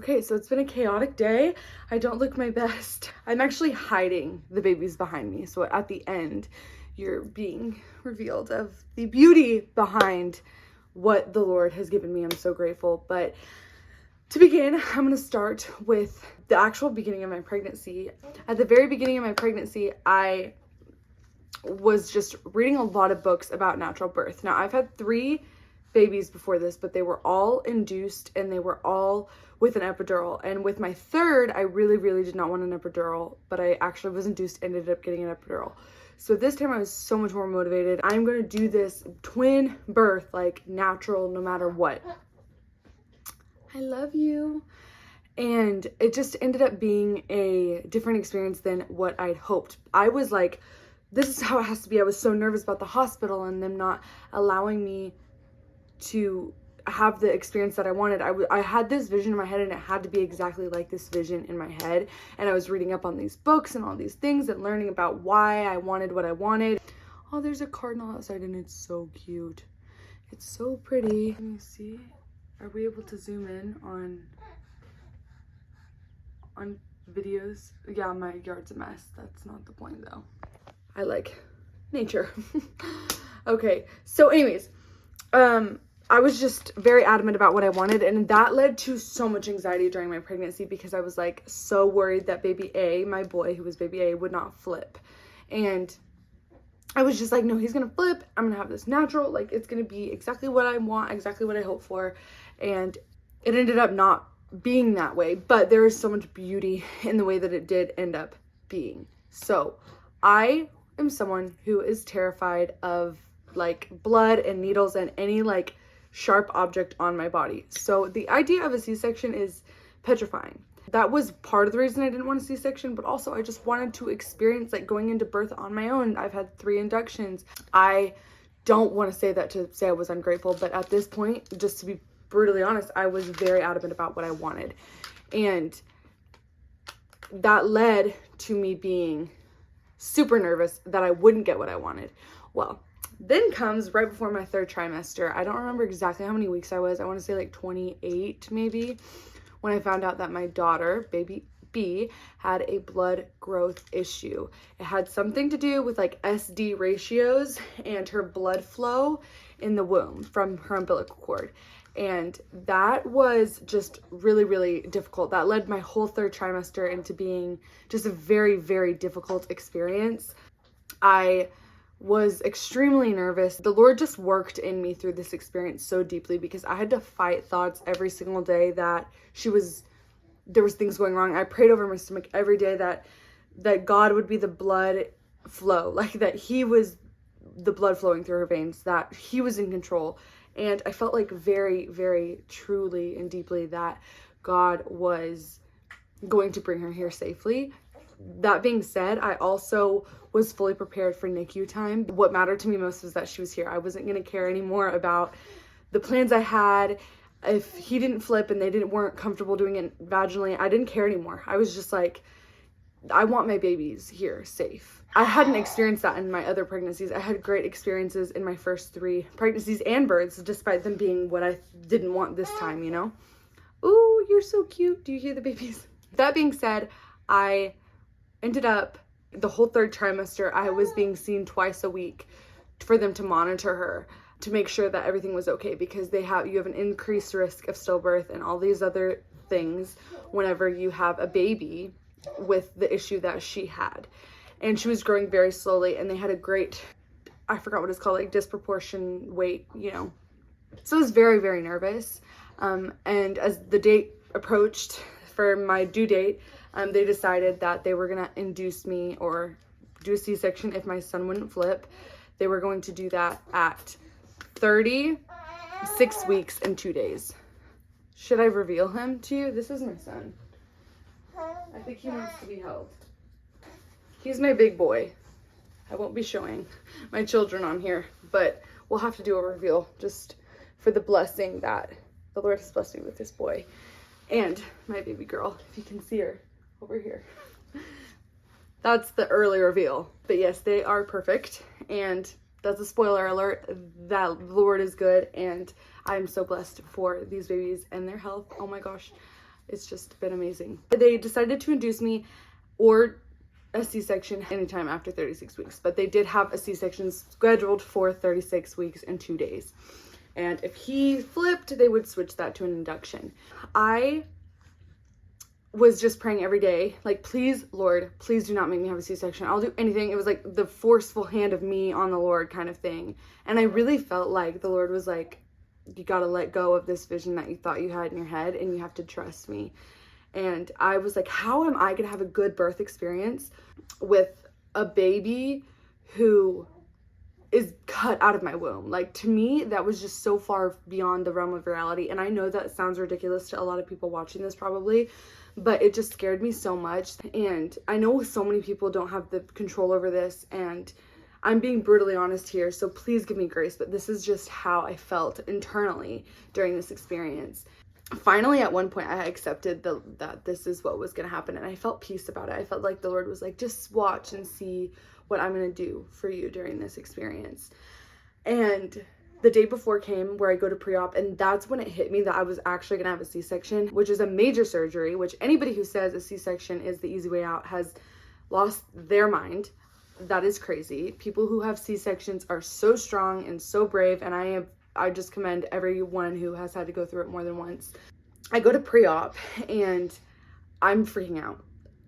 Okay, so it's been a chaotic day. I don't look my best. I'm actually hiding the babies behind me. So at the end, you're being revealed of the beauty behind what the Lord has given me. I'm so grateful. But to begin, I'm going to start with the actual beginning of my pregnancy. At the very beginning of my pregnancy, I was just reading a lot of books about natural birth. Now, I've had 3 babies before this, but they were all induced and they were all with an epidural. And with my third, I really did not want an epidural, but I actually was induced, ended up getting an epidural. So this time I was so much more motivated. I'm going to do this twin birth, like natural, no matter what. I love you. And it just ended up being a different experience than what I'd hoped. I was like, this is how it has to be. I was so nervous about the hospital and them not allowing me to have the experience that I wanted. I had this vision in my head and it had to be exactly like this vision in my head. And I was reading up on these books and all these things and learning about why I wanted what I wanted. Oh, there's a cardinal outside and it's so cute. It's so pretty. Let me see. Are we able to zoom in on videos? Yeah, my yard's a mess. That's not the point though. I like nature. Okay, so anyways, I was just very adamant about what I wanted, and that led to so much anxiety during my pregnancy because I was like so worried that baby A, my boy who was baby A, would not flip. And I was just like, no, he's gonna flip. I'm gonna have this natural, like it's gonna be exactly what I want, exactly what I hope for. And it ended up not being that way, but there is so much beauty in the way that it did end up being. So I am someone who is terrified of like blood and needles and any like sharp object on my body. So the idea of a C-section is petrifying. That was part of the reason I didn't want a C-section, but also I just wanted to experience like going into birth on my own. I've had 3 inductions. I don't want to say that to say I was ungrateful, but at this point, just to be brutally honest, I was very adamant about what I wanted. And that led to me being super nervous that I wouldn't get what I wanted. Well, then comes right before my 3rd trimester. I don't remember exactly how many weeks I was. I want to say like 28 maybe, when I found out that my daughter, baby B, had a blood growth issue. It had something to do with like SD ratios and her blood flow in the womb from her umbilical cord. And that was just really difficult. That led my whole 3rd trimester into being just a very difficult experience. I was extremely nervous. The Lord just worked in me through this experience so deeply because I had to fight thoughts every single day that there was things going wrong. I prayed over my stomach every day that God would be the blood flow, like that he was the blood flowing through her veins, that he was in control. And I felt like very truly and deeply that God was going to bring her here safely. That being said, I also was fully prepared for NICU time. What mattered to me most was that she was here. I wasn't going to care anymore about the plans I had. If he didn't flip and they weren't comfortable doing it vaginally, I didn't care anymore. I was just like, I want my babies here safe. I hadn't experienced that in my other pregnancies. I had great experiences in my first 3 pregnancies and births, despite them being what I didn't want this time, you know? Ooh, you're so cute. Do you hear the babies? That being said, I ended up the whole 3rd trimester, I was being seen twice a week for them to monitor her, to make sure that everything was okay, because you have an increased risk of stillbirth and all these other things whenever you have a baby with the issue that she had. And she was growing very slowly, and they had a great, I forgot what it's called, like disproportion weight, you know. So I was very nervous. And as the date approached for my due date, they decided that they were going to induce me or do a C-section if my son wouldn't flip. They were going to do that at 36 weeks and 2 days. Should I reveal him to you? This is my son. I think he wants to be held. He's my big boy. I won't be showing my children on here, but we'll have to do a reveal just for the blessing that the Lord has blessed me with this boy. And my baby girl, if you can see her over here. That's the early reveal. But yes, they are perfect. And that's a spoiler alert. That the Lord is good. And I'm so blessed for these babies and their health. Oh my gosh. it's just been amazing. They decided to induce me or a C-section anytime after 36 weeks, but they did have a C-section scheduled for 36 weeks and 2 days. And if he flipped, they would switch that to an induction. I was just praying every day, like, please, Lord, please do not make me have a C-section. I'll do anything. It was like the forceful hand of me on the Lord kind of thing. And I really felt like the Lord was like, you got to let go of this vision that you thought you had in your head, and you have to trust me. And I was like, how am I going to have a good birth experience with a baby who is cut out of my womb? Like, to me, that was just so far beyond the realm of reality. And I know that sounds ridiculous to a lot of people watching this probably, but it just scared me so much. And I know so many people don't have the control over this, and I'm being brutally honest here, so please give me grace, but this is just how I felt internally during this experience. Finally, at one point, I accepted that this is what was going to happen, and I felt peace about it. I felt like the Lord was like, just watch and see what I'm going to do for you during this experience. And the day before came where I go to pre-op, and that's when it hit me that I was actually going to have a C-section, which is a major surgery, which anybody who says a C-section is the easy way out has lost their mind. That is crazy. People who have C-sections are so strong and so brave, and I just commend everyone who has had to go through it more than once. I go to pre-op and I'm freaking out.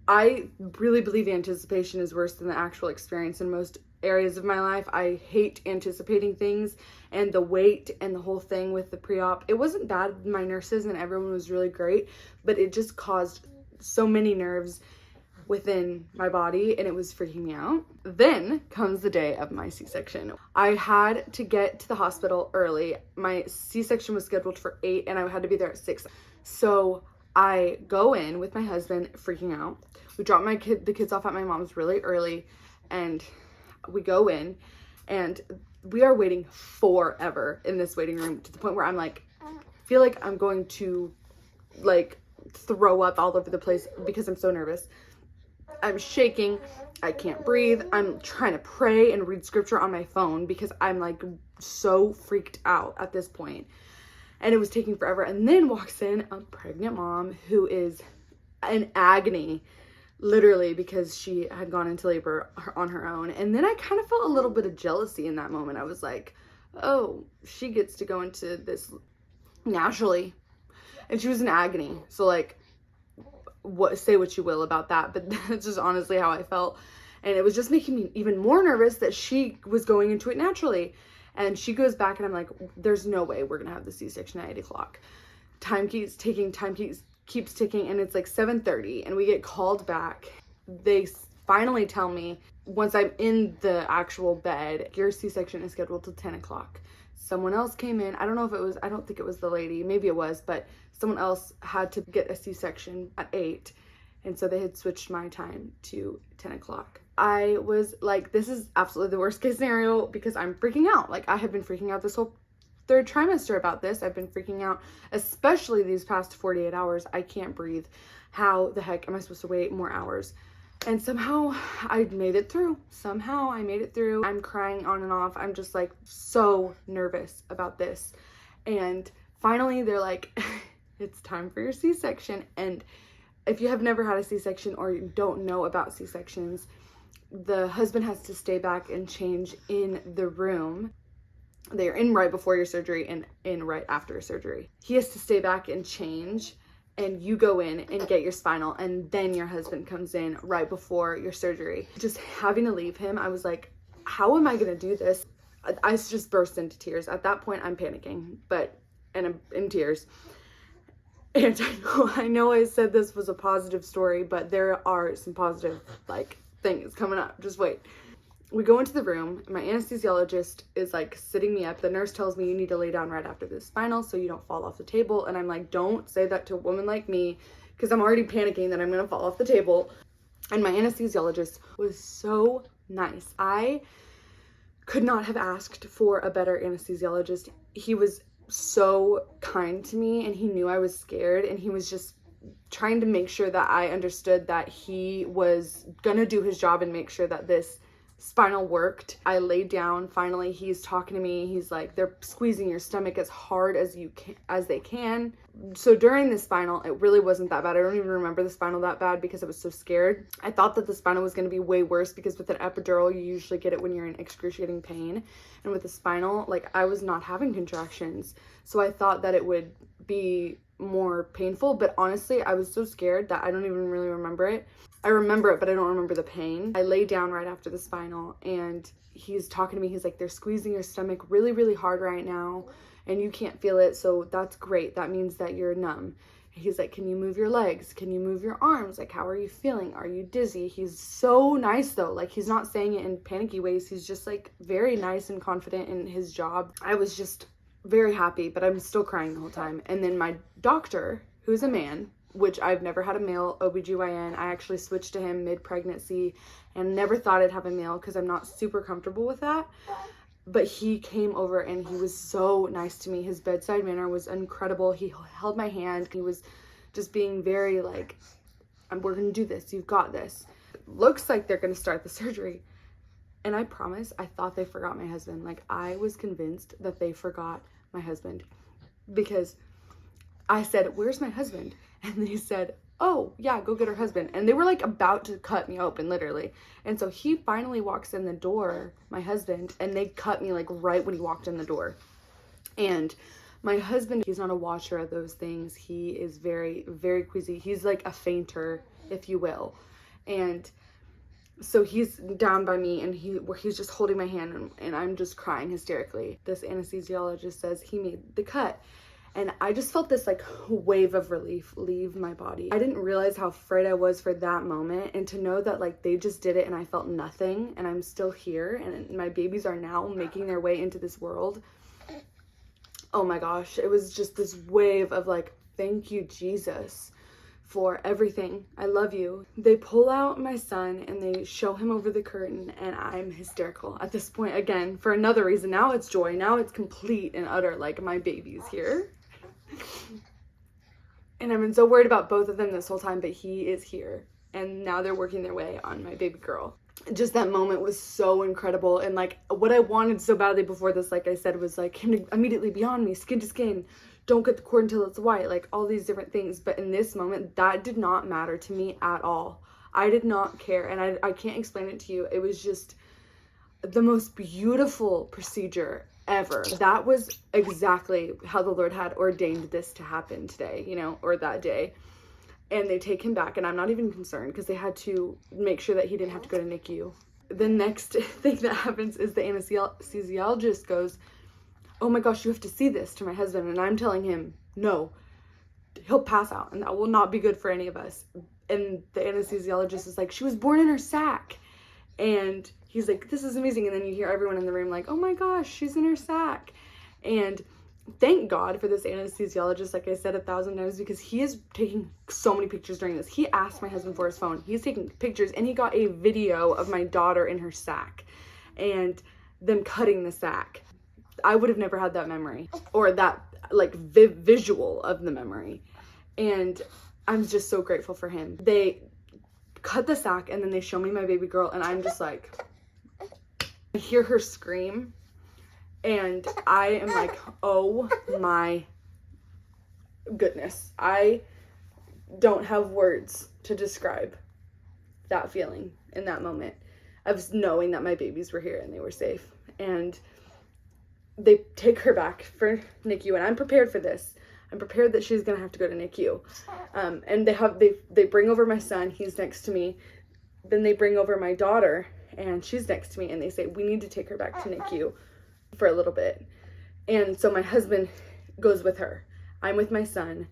I really believe the anticipation is worse than the actual experience in most areas of my life. I hate anticipating things, and the wait and the whole thing with the pre-op. It wasn't bad. My nurses and everyone was really great, but it just caused so many nerves within my body, and it was freaking me out. Then comes the day of my C-section. I had to get to the hospital early. My C-section was scheduled for 8 and I had to be there at 6. So I go in with my husband freaking out. We drop the kids off at my mom's really early, and we go in, and we are waiting forever in this waiting room, to the point where I'm like, feel like I'm going to like throw up all over the place because I'm so nervous. I'm shaking, I can't breathe, I'm trying to pray and read scripture on my phone because I'm like so freaked out at this point. And it was taking forever. And then walks in a pregnant mom who is in agony, literally, because she had gone into labor on her own. And then I kind of felt a little bit of jealousy in that moment. I was like, oh, she gets to go into this naturally. And she was in agony. So like, say what you will about that, but that's just honestly how I felt. And it was just making me even more nervous that she was going into it naturally. And she goes back, and I'm like, there's no way we're gonna have the C-section at 8 o'clock. Time keeps ticking, keeps ticking, and it's like 7:30, and we get called back. They finally tell me, once I'm in the actual bed, your C-section is scheduled till 10 o'clock. Someone else came in. I don't think it was the lady. Maybe it was, but someone else had to get a C-section at 8. And so they had switched my time to 10 o'clock. I was like, this is absolutely the worst case scenario, because I'm freaking out. Like, I have been freaking out this whole 3rd trimester about this. I've been freaking out, especially these past 48 hours. I can't breathe. How the heck am I supposed to wait more hours? And somehow I made it through. I'm crying on and off. I'm just like so nervous about this. And finally they're like, it's time for your C-section. And if you have never had a C-section or you don't know about C-sections, the husband has to stay back and change in the room. They're in right before your surgery and in right after surgery. He has to stay back and change, and you go in and get your spinal, and then your husband comes in right before your surgery. Just having to leave him, I was like, how am I gonna do this? I just burst into tears. At that point, I'm panicking, and I'm in tears. And I know I said this was a positive story, but there are some positive things coming up. Just wait. We go into the room. My anesthesiologist is like sitting me up. The nurse tells me, you need to lay down right after this spinal so you don't fall off the table. And I'm like, don't say that to a woman like me, because I'm already panicking that I'm gonna fall off the table. And my anesthesiologist was so nice. I could not have asked for a better anesthesiologist. He was so kind to me, and he knew I was scared, and he was just trying to make sure that I understood that he was gonna do his job and make sure that this spinal worked. I laid down. Finally, he's talking to me. He's like, they're squeezing your stomach as hard as they can. So during the spinal, it really wasn't that bad. I don't even remember the spinal that bad because I was so scared. I thought that the spinal was going to be way worse because with an epidural, you usually get it when you're in excruciating pain. And with the spinal, like, I was not having contractions. So I thought that it would be more painful, but honestly, I was so scared that I don't even really remember it. I remember it, but I don't remember the pain. I lay down right after the spinal and he's talking to me. He's like, they're squeezing your stomach really, really hard right now and you can't feel it. So that's great. That means that you're numb. He's like, can you move your legs? Can you move your arms? Like, how are you feeling? Are you dizzy? He's so nice though. Like, he's not saying it in panicky ways. He's just like very nice and confident in his job. I was just very happy, but I'm still crying the whole time. And then my doctor, who's a man, which I've never had a male OBGYN. I actually switched to him mid-pregnancy and never thought I'd have a male because I'm not super comfortable with that. But he came over and he was so nice to me. His bedside manner was incredible. He held my hand. He was just being very like, we're going to do this. You've got this. Looks like they're going to start the surgery. And I promise, I thought they forgot my husband. Like, I was convinced that they forgot my husband because I said, where's my husband? And they said, oh, yeah, go get her husband. And they were like about to cut me open, literally. And so he finally walks in the door, my husband, and they cut me like right when he walked in the door. And my husband, he's not a watcher of those things. He is very, very queasy. He's like a fainter, if you will. And so he's down by me and he's just holding my hand and I'm just crying hysterically. This anesthesiologist says he made the cut. And I just felt this like wave of relief leave my body. I didn't realize how afraid I was for that moment, and to know that like they just did it and I felt nothing and I'm still here and my babies are now making their way into this world. Oh my gosh, it was just this wave of like, thank you, Jesus, for everything. I love you. They pull out my son and they show him over the curtain and I'm hysterical at this point again for another reason. Now it's joy. Now it's complete and utter, like my baby's here. And I've been so worried about both of them this whole time, but he is here. And now they're working their way on my baby girl. Just that moment was so incredible. And like what I wanted so badly before this, like I said, was like him to immediately be on me, skin to skin. Don't get the cord until it's white, like all these different things. But in this moment, that did not matter to me at all. I did not care. And I can't explain it to you. It was just the most beautiful procedure ever. That was exactly how the Lord had ordained this to happen today, you know, or that day. And they take him back and I'm not even concerned because they had to make sure that he didn't have to go to NICU. The next thing that happens is the anesthesiologist goes, oh my gosh, you have to see this, to my husband. And I'm telling him, no, he'll pass out and that will not be good for any of us. And the anesthesiologist is like, she was born in her sac. And he's like, this is amazing. And then you hear everyone in the room like, oh my gosh, she's in her sac. And thank God for this anesthesiologist, like I said 1,000 times, because he is taking so many pictures during this. He asked my husband for his phone. He's taking pictures and he got a video of my daughter in her sac and them cutting the sac. I would have never had that memory or that like visual of the memory. And I'm just so grateful for him. They cut the sac and then they show me my baby girl and I'm just like, I hear her scream and I am like, oh my goodness. I don't have words to describe that feeling in that moment of knowing that my babies were here and they were safe. And they take her back for NICU and I'm prepared for this. I'm prepared that she's gonna have to go to NICU. And they bring over my son, he's next to me. Then they bring over my daughter and she's next to me and they say, we need to take her back to NICU for a little bit. And so my husband goes with her. I'm with my son.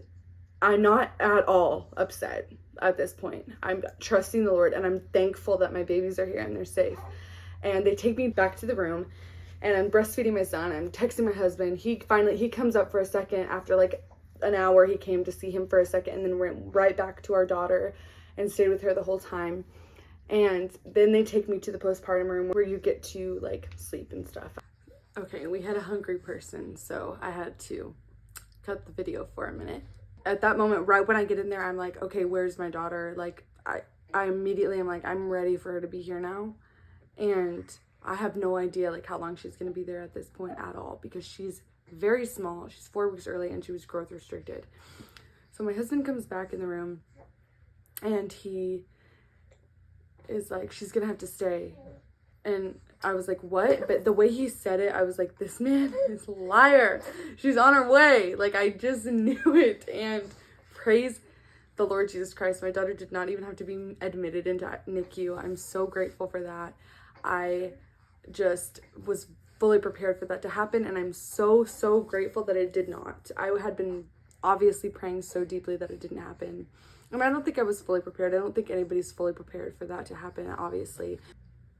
I'm not at all upset at this point. I'm trusting the Lord and I'm thankful that my babies are here and they're safe. And they take me back to the room and I'm breastfeeding my son. I'm texting my husband. He comes up for a second after like an hour. He came to see him for a second and then went right back to our daughter and stayed with her the whole time. And then they take me to the postpartum room where you get to like sleep and stuff. Okay, we had a hungry person, so I had to cut the video for a minute. At that moment, right when I get in there, I'm like, okay, where's my daughter? Like I immediately am like, I'm ready for her to be here now. And I have no idea like how long she's going to be there at this point at all, because she's very small. She's 4 weeks early and she was growth restricted. So my husband comes back in the room and he is like, she's going to have to stay. And I was like, what? But the way he said it, I was like, this man is a liar. She's on her way. Like, I just knew it. And praise the Lord Jesus Christ, my daughter did not even have to be admitted into NICU. I'm so grateful for that. I just was fully prepared for that to happen, and I'm so, so grateful that it did not. I had been obviously praying so deeply that it didn't happen. I mean, I don't think I was fully prepared. I don't think anybody's fully prepared for that to happen, obviously.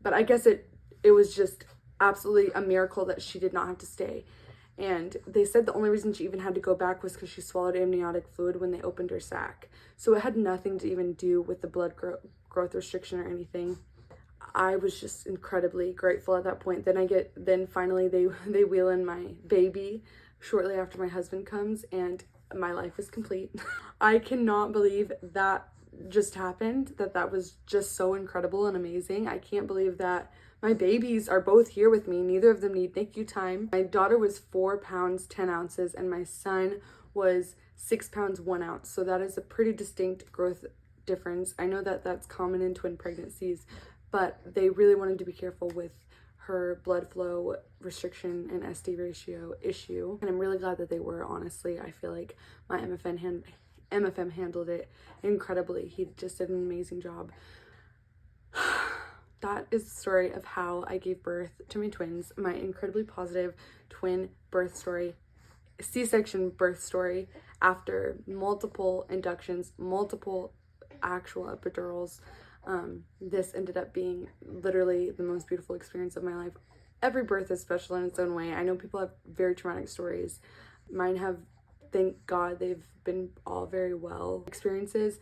But I guess it was just absolutely a miracle that she did not have to stay. And they said the only reason she even had to go back was because she swallowed amniotic fluid when they opened her sac. So it had nothing to even do with the blood growth restriction or anything. I was just incredibly grateful at that point. Then finally they wheel in my baby shortly after my husband comes, and my life is complete. I cannot believe that just happened, that was just so incredible and amazing. I can't believe that my babies are both here with me. Neither of them need NICU time. My daughter was 4 pounds 10 ounces and my son was 6 pounds 1 ounce. So that is a pretty distinct growth difference. I know that that's common in twin pregnancies, but they really wanted to be careful with her blood flow restriction and SD ratio issue. And I'm really glad that they were, honestly. I feel like my MFM handled it incredibly. He just did an amazing job. That is the story of how I gave birth to my twins, my incredibly positive twin birth story, C-section birth story after multiple inductions, multiple actual epidurals. This ended up being literally the most beautiful experience of my life. Every birth is special in its own way. I know people have very traumatic stories. Mine have, thank God, they've been all very well experiences.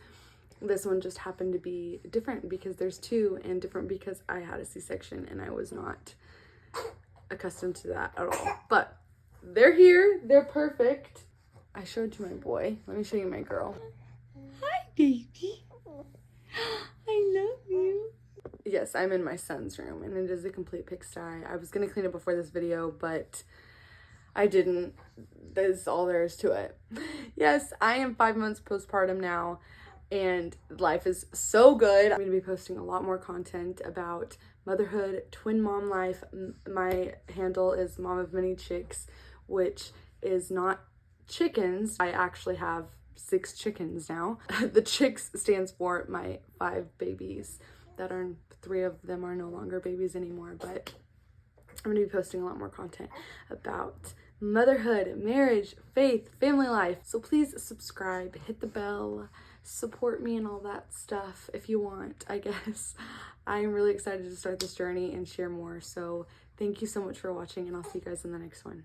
This one just happened to be different because there's 2, and different because I had a C-section and I was not accustomed to that at all. But they're here. They're perfect. I showed you my boy. Let me show you my girl. Hi, baby. I love you. Yes, I'm in my son's room and it is a complete pigsty. I was going to clean it before this video, but I didn't. That's all there is to it. Yes, I am 5 months postpartum now. And life is so good. I'm going to be posting a lot more content about motherhood, twin mom life. My handle is Mom of Many Chicks, which is not chickens. I actually have 6 chickens now. The chicks stands for my 5 babies. 3 of them are no longer babies anymore, but I'm going to be posting a lot more content about motherhood, marriage, faith, family life. So please subscribe, hit the bell, support me and all that stuff if you want, I guess. I'm really excited to start this journey and share more. So thank you so much for watching, and I'll see you guys in the next one.